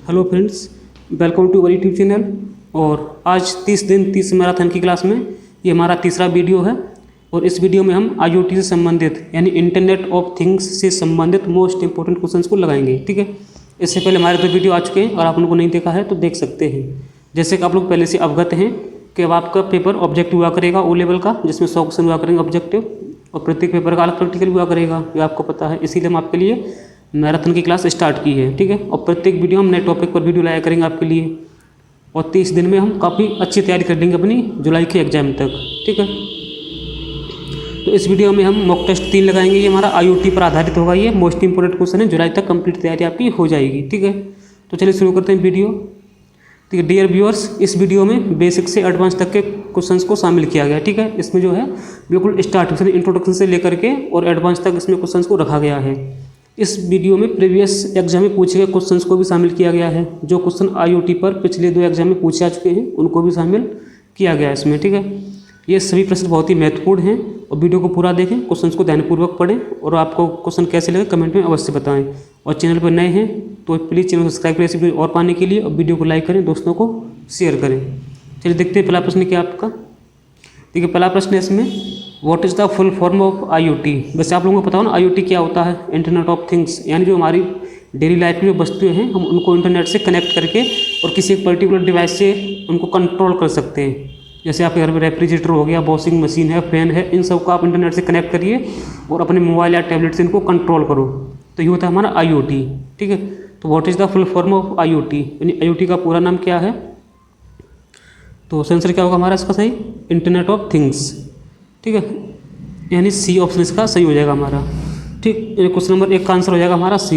Hello friends, welcome to our YouTube channel. और आज 30 दिन 30 मैराथन की क्लास में ये हमारा तीसरा वीडियो है। और इस वीडियो में हम IoT से संबंधित यानी इंटरनेट ऑफ थिंग्स से संबंधित मोस्ट इंपॉर्टेंट क्वेश्चंस को लगाएंगे। ठीक है, इससे पहले हमारे 2 वीडियो आ चुके हैं और आप उनको नहीं देखा है तो देख सकते हैं। जैसे कि आप लोग पहले से अवगत हैं कि अब आपका पेपर ऑब्जेक्टिव हुआ करेगा O लेवल का, जिसमें 100 क्वेश्चन हुआ करेंगे ऑब्जेक्टिव, और प्रत्येक पेपर का अलग प्रैक्टिकल हुआ करेगा, ये आपको पता है। इसीलिए हम आपके लिए मैराथन की क्लास स्टार्ट की है। ठीक है, और प्रत्येक वीडियो हम नए टॉपिक पर वीडियो लाया करेंगे आपके लिए। और 30 दिन में हम काफ़ी अच्छी तैयारी कर लेंगे अपनी जुलाई के एग्जाम तक। ठीक है, तो इस वीडियो में हम मॉक टेस्ट 3 लगाएंगे। ये हमारा IoT पर आधारित होगा। ये मोस्ट इंपोर्टेंट क्वेश्चन है, जुलाई तक कंप्लीट तैयारी आपकी हो जाएगी। ठीक है, तो चलिए शुरू करते हैं वीडियो। ठीक है डियर व्यूअर्स, इस वीडियो में बेसिक से एडवांस तक के क्वेश्चंस को शामिल किया गया। ठीक है, इसमें जो है बिल्कुल स्टार्टिंग से इंट्रोडक्शन से लेकर के और एडवांस तक इसमें क्वेश्चंस को रखा गया है। इस वीडियो में प्रीवियस एग्जाम में पूछे गए क्वेश्चंस को भी शामिल किया गया है। जो क्वेश्चन IoT पर पिछले 2 एग्जाम में पूछे आ चुके हैं उनको भी शामिल किया गया है इसमें। ठीक है, ये सभी प्रश्न बहुत ही महत्वपूर्ण हैं और वीडियो को पूरा देखें, क्वेश्चंस को ध्यानपूर्वक पढ़ें और आपको क्वेश्चन कैसे लगे कमेंट में अवश्य बताएं। और चैनल पर नए हैं तो प्लीज़ चैनल को सब्सक्राइब करें इस वीडियो और पाने के लिए, और वीडियो को लाइक करें, दोस्तों को शेयर करें। चलिए देखते हैं पहला प्रश्न क्या आपका। ठीक है, पहला प्रश्न है इसमें, what is the full form of IoT। वैसे आप लोगों को पता हो ना IoT क्या होता है, इंटरनेट ऑफ थिंग्स, यानी जो हमारी डेली लाइफ की जो वस्तुएं हैं हम उनको इंटरनेट से कनेक्ट करके और किसी एक पर्टिकुलर डिवाइस से उनको कंट्रोल कर सकते हैं। जैसे आपके घर में रेफ्रिजरेटर हो गया, वॉशिंग मशीन है, फैन है, इन सब को आप इंटरनेट से कनेक्ट करिए और अपने मोबाइल या टैबलेट से इनको कंट्रोल करो, तो ये होता है हमारा IoT। ठीक है, तो what is the full form of IoT, यानी IoT का पूरा नाम क्या है। तो आंसर क्या होगा हमारा इसका सही, इंटरनेट ऑफ थिंग्स। ठीक है, यानी C ऑप्शन इसका सही हो जाएगा हमारा। ठीक, क्वेश्चन नंबर 1 का आंसर हो जाएगा हमारा C,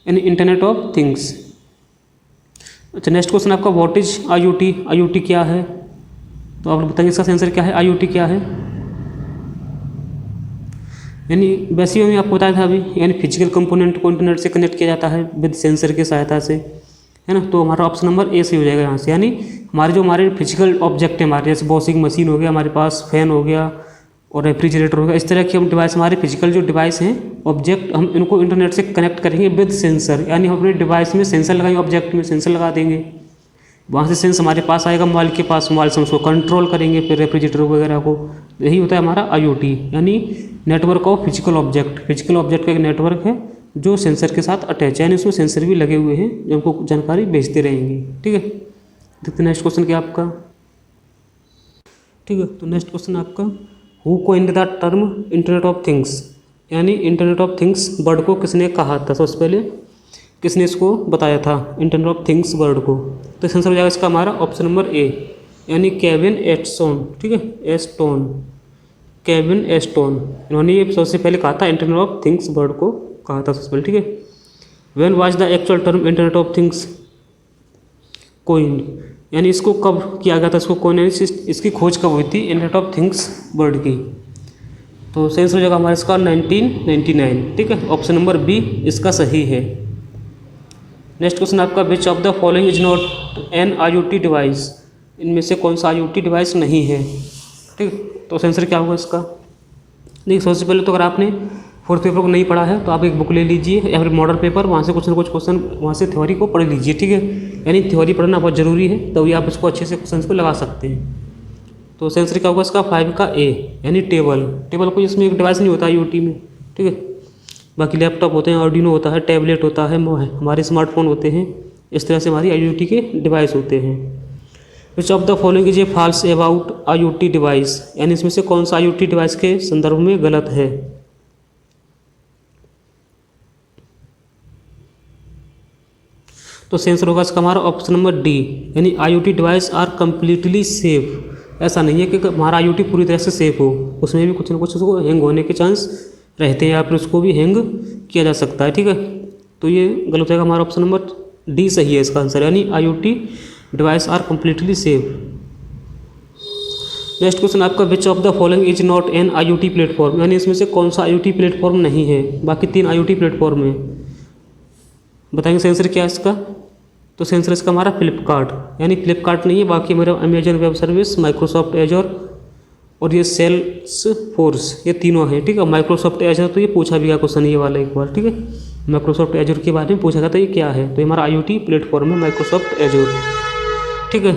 यानी इंटरनेट ऑफ थिंग्स। अच्छा, नेक्स्ट क्वेश्चन आपका, व्हाट इज IoT, IoT क्या है। तो आप लोग बताएंगे इसका आंसर क्या है, IoT क्या है। यानी वैसे ही आपको बताया था अभी, यानी फिजिकल कंपोनेंट को इंटरनेट से कनेक्ट किया जाता है विद सेंसर की सहायता से, है ना। तो हमारा ऑप्शन नंबर A सही हो जाएगा यहाँ से। यानी हमारे फिजिकल ऑब्जेक्ट है हमारे, जैसे वॉशिंग मशीन हो गया हमारे पास, फैन हो गया और रेफ्रिजरेटर हो गया, इस तरह के हम डिवाइस, हमारे फिजिकल जो डिवाइस हैं ऑब्जेक्ट, हम इनको इंटरनेट से कनेक्ट करेंगे विद सेंसर। यानी हम अपने डिवाइस में सेंसर लगाएंगे, ऑब्जेक्ट में सेंसर लगा देंगे, वहाँ से सेंस हमारे पास आएगा मोबाइल के पास, मोबाइल से हम उसको कंट्रोल करेंगे फिर रेफ्रिजरेटर वगैरह को। यही होता है हमारा IoT, यानी network of physical object. Physical object का एक नेटवर्क है जो सेंसर के साथ अटैच है, यानी उसमें सेंसर भी लगे हुए हैं जो हमको जानकारी भेजते रहेंगे। ठीक है, देखते नेक्स्ट क्वेश्चन क्या आपका। ठीक है, तो नेक्स्ट क्वेश्चन आपका, who coined the term internet of things, यानी इंटरनेट ऑफ थिंग्स वर्ड को किसने कहा था। सबसे पहले किसने इसको बताया था इंटरनेट ऑफ थिंग्स वर्ड को। तो इस आंसर हो जाएगा इसका हमारा ऑप्शन नंबर A, यानी केविन एस्टोन। ठीक है, एस्टोन, केविन एस्टोन, इन्होंने ये सबसे पहले कहा था इंटरनेट ऑफ थिंग्स वर्ड को कहा था सबसे पहले। ठीक है, when was the actual term internet of things coined, यानी इसको कब किया गया था, इसको कौन, इसकी खोज कब हुई थी इंटरनेट ऑफ थिंग्स वर्ड की। तो सेंस हो जाएगा हमारा इसका 1999। ठीक है, ऑप्शन नंबर B इसका सही है। नेक्स्ट क्वेश्चन आपका, which of the following is not an IoT device, इनमें से कौन सा IoT डिवाइस नहीं है। ठीक, तो आंसर क्या होगा इसका। देखिए सबसे पहले तो अगर आपने 4th पेपर को नहीं पढ़ा है तो आप एक बुक ले लीजिए या फिर मॉडल पेपर, वहाँ से कुछ ना कुछ क्वेश्चन वहाँ से थ्योरी को पढ़ लीजिए। ठीक है, यानी थ्योरी पढ़ना बहुत ज़रूरी है, तभी आप इसको अच्छे से क्वेश्चन को लगा सकते हैं। तो आंसर क्या होगा इसका 5 का A, यानी टेबल। टेबल कोई इसमें एक डिवाइस नहीं होता IoT में। ठीक है, बाकी लैपटॉप होते हैं, आर्डिनो होता है, टैबलेट होता है, हमारे स्मार्टफोन होते हैं, इस तरह से हमारी IoT के डिवाइस होते हैं। Which of the following is a false about IoT device, यानी इसमें से कौन सा IoT डिवाइस के संदर्भ में गलत है। तो आंसर होगा इसका हमारा ऑप्शन नंबर D, यानी IoT device are completely safe. ऐसा नहीं है कि हमारा IoT पूरी तरह से सेफ हो, उसमें भी कुछ ना कुछ उसको हैंग होने के चांस रहते हैं या फिर उसको भी हैंग किया जा सकता है। ठीक है, तो ये गलत होगा हमारा ऑप्शन नंबर D सही है इसका आंसर, यानी IoT device are completely safe. Next question आपका, which of the following is not an IoT platform, यानी इसमें से कौन सा IoT प्लेटफॉर्म नहीं है। बाकी 3 IoT प्लेटफॉर्म है, बताएंगे आंसर क्या है इसका। तो आंसर इसका हमारा फ्लिपकार्ट, यानी फ्लिपकार्ट नहीं है, बाकी मेरा Amazon web service, Microsoft Azure और ये सेल्स फोर्स, ये तीनों हैं। ठीक है, माइक्रोसॉफ्ट एजर तो ये पूछा भी गया क्वेश्चन ये वाला एक बार। ठीक है, माइक्रोसॉफ्ट एजूर के बारे में पूछा गया था, ये क्या है, तो ये हमारा IoT प्लेटफॉर्म है माइक्रोसॉफ्ट एजूर। ठीक है,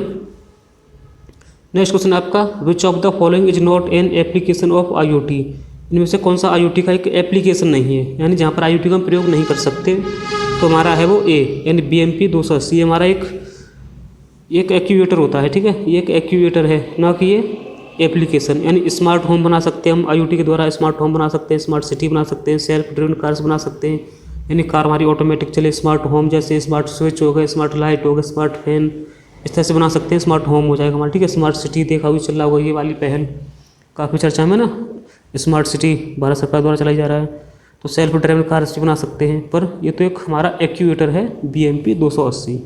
नेक्स्ट क्वेश्चन आपका, which of the following is not an application of IoT। इनमें से कौन सा IoT का एक एप्लीकेशन नहीं है, यानी जहाँ पर IoT का हम प्रयोग नहीं कर सकते, तो हमारा है वो ए, यानी BMP 280। ये हमारा एक एक्यूएटर होता है। ठीक है, ये एक एक्यूएटर है, ना कि ये एप्लीकेशन। यानी स्मार्ट होम बना सकते हैं हम IoT के द्वारा, स्मार्ट होम बना सकते हैं, स्मार्ट सिटी बना सकते हैं, सेल्फ ड्रिवन कार्स बना सकते हैं, यानी कार हमारी ऑटोमेटिक चले, स्मार्ट होम जैसे स्मार्ट स्विच हो गए, स्मार्ट लाइट हो गए, स्मार्ट फैन, इस तरह से बना सकते हैं, स्मार्ट होम हो जाएगा हमारा। ठीक है, स्मार्ट सिटी देखा हुई चल रहा होगा, ये वाली पहल काफ़ी चर्चा में ना, स्मार्ट सिटी भारत सरकार द्वारा चलाई जा रहा है। तो सेल्फ ड्राइविंग कार्स बना सकते हैं, पर ये तो एक हमारा एक्यूएटर है BMP 280।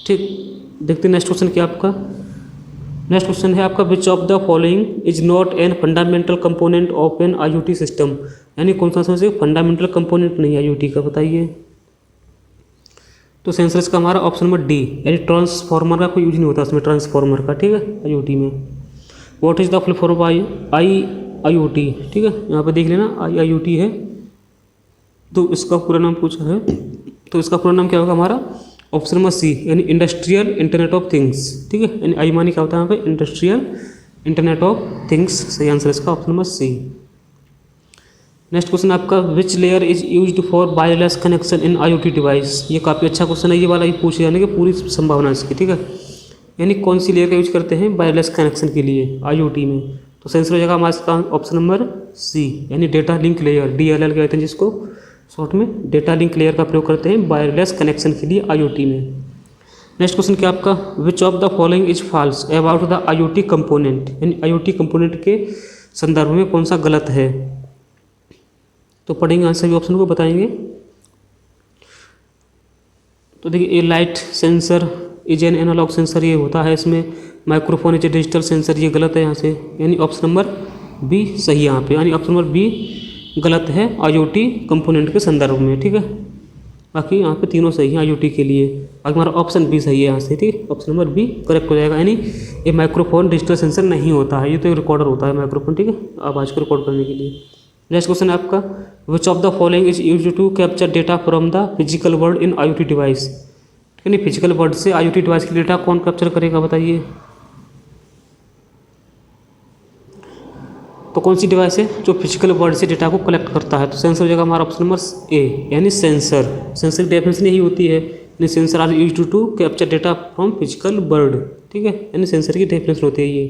ठीक, देखते हैं नेक्स्ट क्वेश्चन क्या आपका। नेक्स्ट क्वेश्चन है आपका, which of the following is not an fundamental component of an IoT system. यानी कौन सा से फंडामेंटल कंपोनेंट नहीं है IoT का, बताइए। तो सेंसर्स का हमारा ऑप्शन नंबर डी, यानी ट्रांसफार्मर का कोई यूज नहीं होता इसमें, ट्रांसफार्मर का। ठीक है, IoT में। What is the full form of IIoT। ठीक है, यहाँ पे देख लेना IIoT है, तो इसका पूरा नाम पूछा है, तो इसका पूरा नाम क्या होगा हमारा, ऑप्शन नंबर सी, यानी इंडस्ट्रियल इंटरनेट ऑफ थिंग्स। ठीक है, यानी आई मानी क्या होता है यहाँ पे, इंडस्ट्रियल इंटरनेट ऑफ थिंग्स। सही आंसर इसका option number C. Next question आपका, which layer is used for wireless connection in IoT device. ये काफ़ी अच्छा क्वेश्चन है, ये वाला ही पूछे जाने की पूरी संभावना इसकी। ठीक है, यानी कौन सी लेयर का यूज करते हैं वायरलेस कनेक्शन के लिए IoT में, तो सेंसर हो जाएगा हमारे इसका ऑप्शन नंबर सी, यानी डेटा लिंक लेयर, DLL कहते हैं जिसको शॉर्ट में, डेटा लिंक लेयर का प्रयोग करते हैं वायरलेस कनेक्शन के लिए IoT में। नेक्स्ट क्वेश्चन क्या आपका, which of the following is false about the IoT component. यानी IoT कंपोनेंट के संदर्भ में कौन सा गलत है, तो पढ़ेंगे आंसर भी ऑप्शन को बताएंगे। तो देखिए, a light sensor is an analogue sensor, ये होता है इसमें। Microphone is a digital sensor, ये गलत है यहाँ से, यानी ऑप्शन नंबर बी सही है यहाँ पे, यानी ऑप्शन नंबर बी गलत है IoT कंपोनेंट के संदर्भ में। ठीक है, बाकी यहाँ पे तीनों सही हैं IoT के लिए, बाकी हमारा ऑप्शन बी सही है यहाँ से। ठीक, ऑप्शन नंबर बी करेक्ट हो जाएगा, यानी ये माइक्रोफोन डिजिटल सेंसर नहीं होता है, ये तो एक रिकॉर्डर होता है माइक्रोफोन। ठीक है, आवाज़ को रिकॉर्ड करने के लिए। नेक्स्ट क्वेश्चन है आपका, which of the following is used to capture data from the physical world in IoT device. यानी फिजिकल वर्ल्ड से IoT डिवाइस की डेटा कौन कैप्चर करेगा, बताइए। तो कौन सी डिवाइस है जो फिजिकल वर्ल्ड से डेटा को कलेक्ट करता है, तो सेंसर हो जाएगा हमारा ऑप्शन नंबर ए, यानी सेंसर। सेंसर की डेफिनेशन यही होती है, यानी sensor are used to capture data from physical world. ठीक है, यानी सेंसर की डेफिनेशन होती है ये,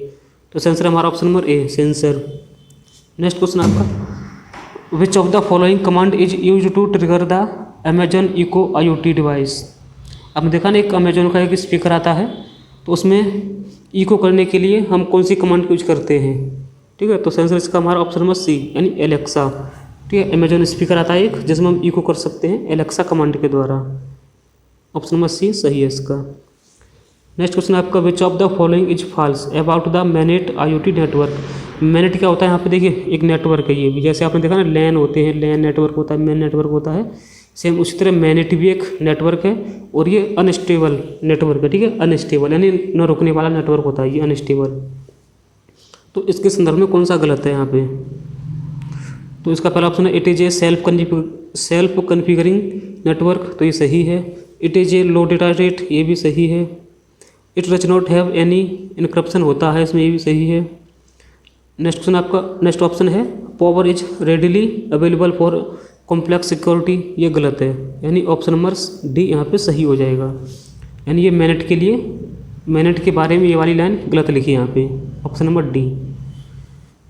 तो सेंसर हमारा option number A, sensor. Next question आपका, which of the following command is use to trigger the Amazon Echo IoT device. आपने देखा ना, एक अमेजोन का एक स्पीकर आता है, तो उसमें इको करने के लिए हम कौन सी कमांड यूज करते हैं। ठीक है, तो सेंसर इसका हमारा ऑप्शन नंबर सी, यानी एलेक्सा। ठीक है, अमेजोन स्पीकर आता है एक, जिसमें हम इको कर सकते हैं एलेक्सा कमांड के द्वारा, ऑप्शन नंबर सी सही है इसका। नेक्स्ट क्वेश्चन आपका, which of the following is false about the MANET IoT network. MANET क्या होता है, यहाँ पे देखिए एक नेटवर्क है ये भी, जैसे आपने देखा ना लैन होते हैं, लैन नेटवर्क होता है, मैन नेटवर्क होता है, सेम उसी तरह मैनेट भी एक नेटवर्क है, और ये अनस्टेबल नेटवर्क है। ठीक है, अनस्टेबल यानी न रुकने वाला नेटवर्क होता है ये, अनस्टेबल। तो इसके संदर्भ में कौन सा गलत है यहाँ पे, तो इसका पहला ऑप्शन है, it is a self configuring network, तो ये सही है। It is a low data rate, ये भी सही है। It does not have any encryption, होता है इसमें, ये भी सही है। नेक्स्ट क्वेश्चन आपका, नेक्स्ट ऑप्शन है, power is readily available for complex security, ये गलत है, यानी ऑप्शन नंबर डी यहाँ पे सही हो जाएगा। यानी ये मैनेट के लिए, मैनेट के बारे में ये वाली लाइन गलत लिखी है यहाँ पे, option number D.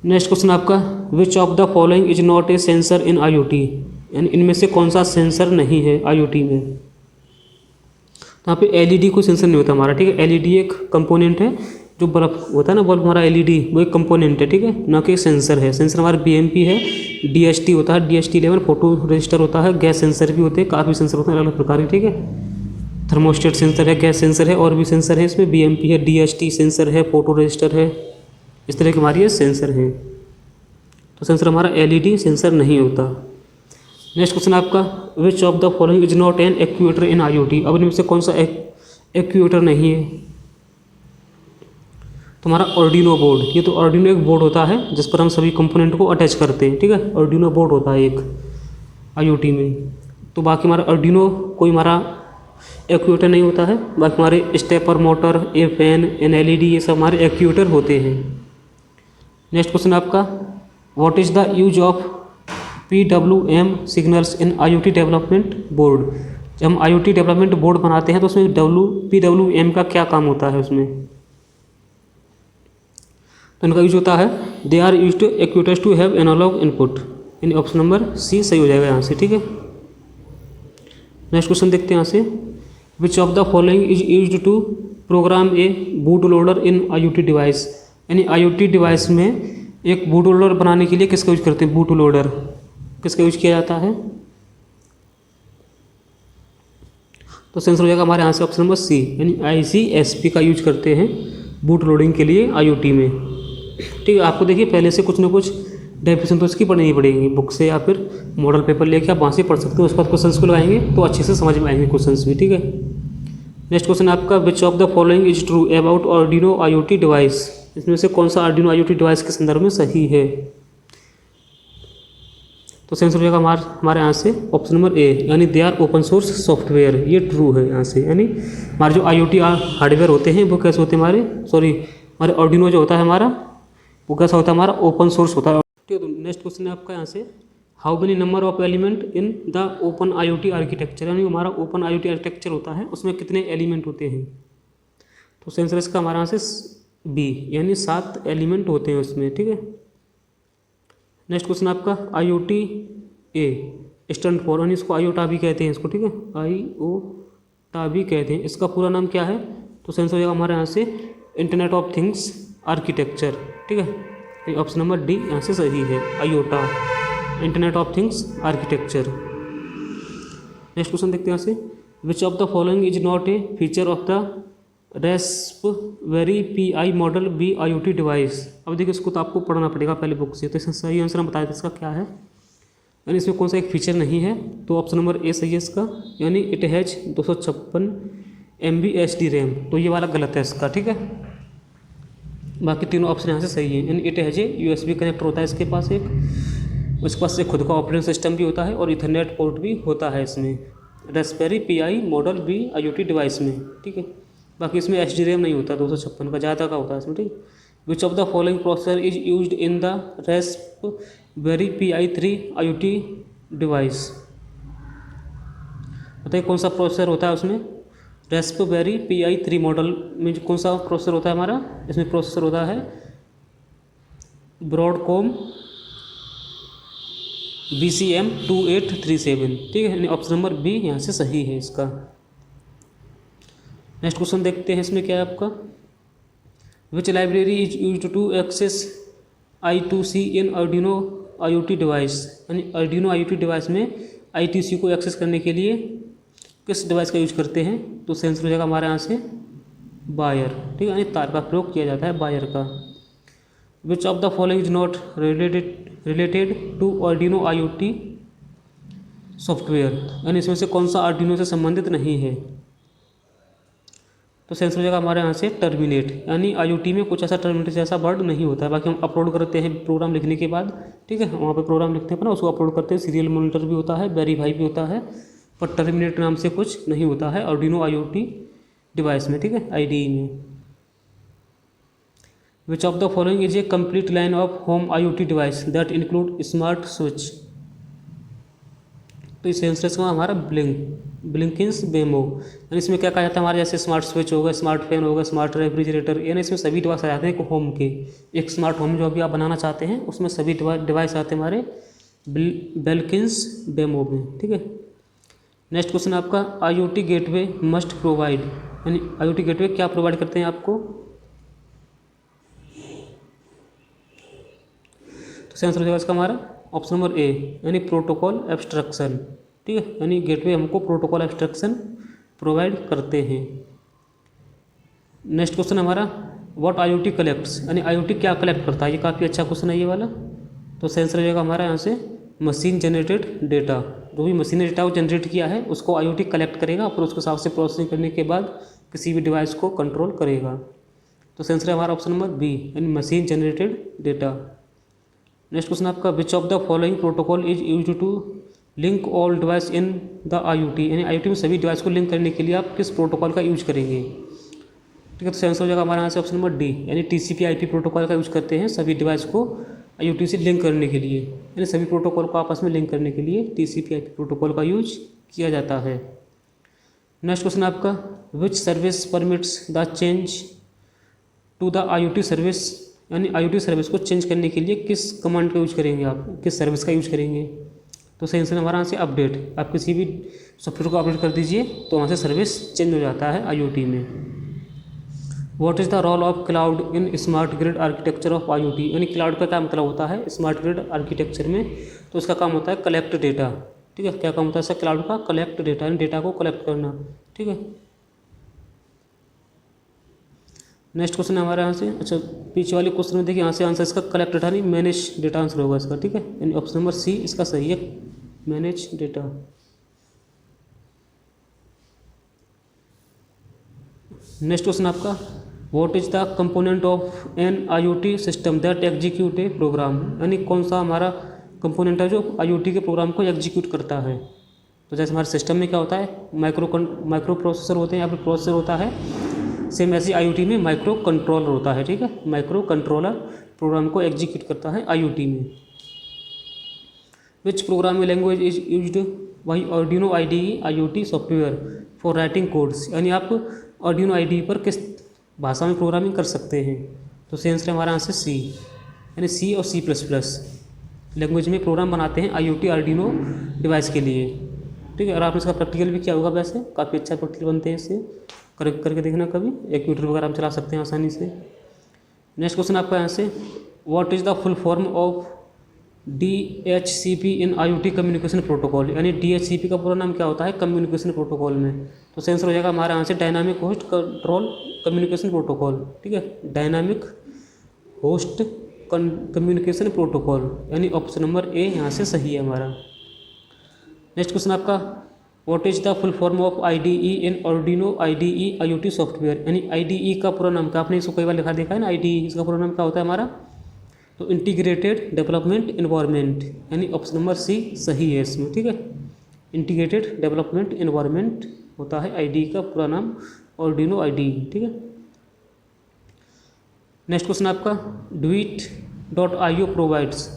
Next question आपका, which of the following is not a sensor in IoT। यानी इनमें से कौन सा सेंसर नहीं है IoT में, तो यहाँ पे LED कोई सेंसर नहीं होता हमारा। ठीक है, LED एक कंपोनेंट है, जो बल्ब होता है ना, बल्ब हमारा LED वो एक कंपोनेंट है। ठीक है, ना कि सेंसर है। सेंसर हमारा BMP है, DHT होता है, DHT11 फोटो रजिस्टर होता है, गैस सेंसर भी होते हैं, काफ़ी सेंसर होते हैं अलग अलग प्रकार के। ठीक है, थर्मोस्टेट सेंसर है, गैस सेंसर है, और भी सेंसर है इसमें, BMP है, DHT सेंसर है, फोटो रजिस्टर है, इस तरह की हमारी ये सेंसर हैं। तो सेंसर हमारा LED सेंसर नहीं होता। नेक्स्ट क्वेश्चन आपका, which of the following is not an actuator in IoT। अब इनमें से कौन सा एक्यूएटर नहीं है, तो हमारा ऑर्डिनो बोर्ड। ये तो ऑर्डिनो एक बोर्ड होता है जिस पर हम सभी कंपोनेंट को अटैच करते हैं। ठीक है, ऑर्डिनो बोर्ड होता है एक IoT में। तो बाकी हमारा अर्डिनो कोई हमारा एक्चुएटर नहीं होता है, बाकी हमारे stepper motor, a fan, an LED ये सब हमारे एक्चुएटर होते हैं। नेक्स्ट क्वेश्चन आपका, what is the use of PWM signals in IoT development board. जब हम IoT डेवलपमेंट बोर्ड बनाते हैं तो उसमें PWM का क्या काम होता है उसमें, तो इनका यूज होता है, they are use to actuators to have analog input, यानी ऑप्शन नंबर C सही हो जाएगा यहाँ से, ठीक है। नेक्स्ट क्वेश्चन देखते हैं यहाँ से, which of the following is use to program a boot loader in IoT device, यानी IoT डिवाइस में एक बूट लोडर बनाने के लिए किसका यूज करते हैं, बूट लोडर किसका यूज किया जाता है, तो आंसर हो जाएगा हमारे यहाँ से ऑप्शन नंबर C, यानी ICSP का यूज करते हैं बूट लोडिंग के लिए IoT में, ठीक है। आपको देखिए पहले से कुछ ना कुछ डेफिनेशन तो इसकी पढ़नी पड़ेगी बुक से, या फिर मॉडल पेपर लेके आप वहाँ से पढ़ सकते हो, उसके बाद क्वेश्चंस को लगाएंगे तो अच्छे से समझ में आएंगे क्वेश्चंस भी, ठीक है। नेक्स्ट क्वेश्चन आपका, which of the following is true about Arduino IoT device, इसमें से कौन सा आर्डिनो IoT डिवाइस के संदर्भ में सही है, तो आंसर हो जाएगा हमारे यहाँ से ऑप्शन नंबर A, यानी they are open source software, ये ट्रू है यहाँ से, यानी हमारे जो IoT हार्डवेयर होते हैं वो कैसे होते हैं हमारे आर्डिनो जो होता है हमारा वो कैसा होता है, हमारा ओपन सोर्स होता है, ठीक है। तो नेक्स्ट क्वेश्चन है आपका यहाँ से, how many number of element in the open IoT architecture, यानी हमारा ओपन IoT आर्किटेक्चर होता है उसमें कितने एलिमेंट होते हैं, तो आंसर इसका हमारा यहाँ से B, यानी 7 एलिमेंट होते हैं उसमें, ठीक है। नेक्स्ट क्वेश्चन आपका, IoT A स्टैंड फॉर, यानी इसको आयोटा भी कहते हैं इसको, ठीक है, आयोटा भी कहते हैं, इसका पूरा नाम क्या है, तो आंसर हो जाएगा हमारे यहाँ से इंटरनेट ऑफ थिंग्स आर्किटेक्चर, ठीक है। ऑप्शन नंबर D यहाँ से सही है, iota internet of things architecture. Next question देखते हैं यहाँ से, which of the following is not A feature of the Raspberry PI model B IoT device. अब देखिए इसको तो आपको पढ़ना पड़ेगा पहले बुक से, तो इसका सही आंसर हम बताए थे इसका क्या है, यानी इसमें कौन सा एक फीचर नहीं है, तो ऑप्शन नंबर A सही है इसका, यानी it has 256 MB HD RAM, तो ये वाला गलत है इसका, ठीक है। बाकी तीनों ऑप्शन यहाँ से सही है, यानी it has a USB connector होता है इसके पास उसके पास एक खुद का ऑपरेटिंग सिस्टम भी होता है और इथरनेट पोर्ट भी होता है इसमें Raspberry PI model B IoT device में, ठीक है। बाकी इसमें HD रैम नहीं होता, 256 का ज़्यादा का होता है इसमें, ठीक। विच of the following processor is used in the Raspberry PI 3 IoT device, बताइए कौन सा प्रोसेसर होता है उसमें, रास्पबेरी PI 3 मॉडल में कौन सा प्रोसेसर होता है हमारा, इसमें प्रोसेसर होता है ब्रॉडकॉम BCM 2837, ठीक है, ऑप्शन नंबर B यहाँ से सही है इसका। नेक्स्ट क्वेश्चन देखते हैं इसमें क्या है आपका, which library is used to access I2C in Arduino IoT device, यानी आर्डिनो IoT डिवाइस में I2C को एक्सेस करने के लिए किस डिवाइस का यूज करते हैं, तो आंसर हो जाएगा हमारे यहाँ से वायर, ठीक है, यानी तार का प्रयोग किया जाता है वायर का। Which of the following is not related to Arduino IoT software, यानी इसमें से कौन सा आर्डिनो से संबंधित नहीं है, तो आंसर हो जाएगा हमारे यहाँ से टर्मिनेट, यानी IoT में कुछ ऐसा टर्मिनेट जैसा वर्ड नहीं होता है, बाकी हम अपलोड करते हैं प्रोग्राम लिखने के बाद, ठीक है, वहाँ पे प्रोग्राम लिखते हैं ना उसको अपलोड करते हैं, सीरियल मॉनिटर भी होता है, वेरीफाई भी होता है, पर टर्मिनेट नाम से कुछ नहीं होता है आर्डिनो IoT डिवाइस में, ठीक है, IDE में। विच of the following is A complete line of home IoT device that include smart switch, तो इस आंसर का हमारा ब्लिंकिंस बेमो, यानी इसमें क्या कहा जाता है हमारे, जैसे स्मार्ट स्विच होगा, स्मार्ट फैन होगा, स्मार्ट रेफ्रिजरेटर, यानी इसमें सभी डिवाइस आ जाते हैं होम के, एक स्मार्ट होम जो अभी आप बनाना चाहते हैं उसमें सभी डिवाइस आते हैं हमारे ब्लिंकिंस बेमो में, ठीक है। नेक्स्ट क्वेश्चन आपका, IoT गेटवे मस्ट प्रोवाइड, यानी IoT गेटवे क्या प्रोवाइड करते हैं आपको, तो आंसर हो जाएगा इसका हमारा ऑप्शन नंबर A, यानी प्रोटोकॉल एब्स्ट्रक्शन, ठीक है, यानी गेटवे हमको प्रोटोकॉल एब्स्ट्रक्शन प्रोवाइड करते हैं। नेक्स्ट क्वेश्चन हमारा, व्हाट IoT कलेक्ट्स, यानी IoT क्या कलेक्ट करता है, ये काफ़ी अच्छा क्वेश्चन है ये वाला, तो आंसर हो जाएगा हमारा यहाँ से मशीन जनरेटेड डेटा, जो भी मशीन ने डेटा को जनरेट किया है उसको IoT कलेक्ट करेगा, फिर उसके हिसाब से प्रोसेसिंग करने के बाद किसी भी डिवाइस को कंट्रोल करेगा, तो आंसर है हमारा ऑप्शन नंबर B, यानी machine generated data. Next question आपका, which of the following protocol is used to link all device in the IoT, यानी IoT में सभी डिवाइस को लिंक करने के लिए आप किस प्रोटोकॉल का यूज करेंगे। ठीक है, तो आंसर हो जाएगा हमारा यहाँ से ऑप्शन नंबर डी, यानी TCP/IP प्रोटोकॉल का यूज करते हैं सभी डिवाइस को IoT से लिंक करने के लिए, यानी सभी प्रोटोकॉल को आपस में लिंक करने के लिए TCP/IP प्रोटोकॉल का यूज किया जाता है। नेक्स्ट क्वेश्चन आपका, which service permits the change to the IoT service, यानी IoT सर्विस को चेंज करने के लिए किस कमांड का यूज करेंगे आप, किस सर्विस का यूज करेंगे। तो सही आंसर हमारा यहाँ से अपडेट, आप किसी भी सॉफ्टवेयर को अपडेट कर दीजिए तो वहाँ से सर्विस चेंज हो जाता है IoT में। What is the role of cloud in smart grid architecture of IoT, यानी क्लाउड का क्या मतलब होता है स्मार्ट ग्रिड आर्किटेक्चर में। तो उसका काम होता है कलेक्ट डेटा। ठीक है, क्या काम होता है इसका क्लाउड का, कलेक्ट डेटा, यानी डेटा को कलेक्ट करना। ठीक है, नेक्स्ट क्वेश्चन है हमारे यहाँ से, अच्छा पीछे वाले क्वेश्चन में देखिए यहाँ से आंसर इसका कलेक्ट डेटा नहीं मैनेज डेटा आंसर होगा इसका। ठीक है, यानी ऑप्शन नंबर सी इसका सही है, मैनेज डेटा। नेक्स्ट क्वेश्चन आपका, what is the component of an IoT system that execute a program, यानी कौन सा हमारा कंपोनेंट है जो IoT के प्रोग्राम को एग्जीक्यूट करता है। तो जैसे हमारे सिस्टम में क्या होता है, माइक्रो प्रोसेसर होते हैं या फिर प्रोसेसर होता है, सेम ऐसे IoT में माइक्रो कंट्रोलर होता है। ठीक है, माइक्रो कंट्रोलर प्रोग्राम को एग्जीक्यूट करता है IoT में। विच programming language is used by Arduino IDE IoT software for writing codes, यानी आप Arduino IDE पर किस भाषा में प्रोग्रामिंग कर सकते हैं। तो सही आंसर हमारा आंसर सी, यानी C और C++ लैंग्वेज में प्रोग्राम बनाते हैं IoT Arduino डिवाइस के लिए। ठीक है, और आपने इसका प्रैक्टिकल भी किया होगा, वैसे काफ़ी अच्छा प्रैक्टिकल बनते हैं इससे, करके देखना कभी, एक्यूटर वगैरह हम चला सकते हैं आसानी से। नेक्स्ट क्वेश्चन आपका यहाँ से, what is the full form of DHCP in IoT communication protocol, यानी DHCP का पूरा नाम क्या होता है कम्युनिकेशन प्रोटोकॉल में। तो सेंसर हो जाएगा हमारा यहाँ से dynamic host control communication protocol. ठीक है, डायनामिक होस्ट कम्युनिकेशन प्रोटोकॉल, यानी ऑप्शन नंबर ए यहाँ से सही है हमारा। नेक्स्ट क्वेश्चन आपका, what is the full form of IDE in Arduino IDE IoT software, यानी IDE का पूरा नाम क्या, आपने इसको कई बार लिखा देखा है ना IDE, इसका पूरा नाम क्या होता है हमारा, तो इंटीग्रेटेड डेवलपमेंट एनवायरनमेंट, यानी ऑप्शन नंबर सी सही है इसमें। ठीक है, इंटीग्रेटेड डेवलपमेंट एनवायरनमेंट होता है IDE का पूरा नाम, Arduino IDE। ठीक है, नेक्स्ट क्वेश्चन आपका, Duet.io provides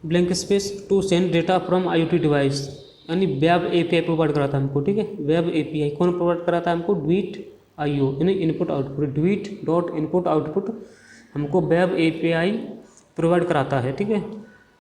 blank space to send data from IoT device, यानी वेब API प्रोवाइड कराता है हमको। ठीक है, वेब API कौन प्रोवाइड कराता है हमको, Duet.io, यानी इनपुट आउटपुट, Duet.input आउटपुट हमको वेब API प्रोवाइड कराता है। ठीक है,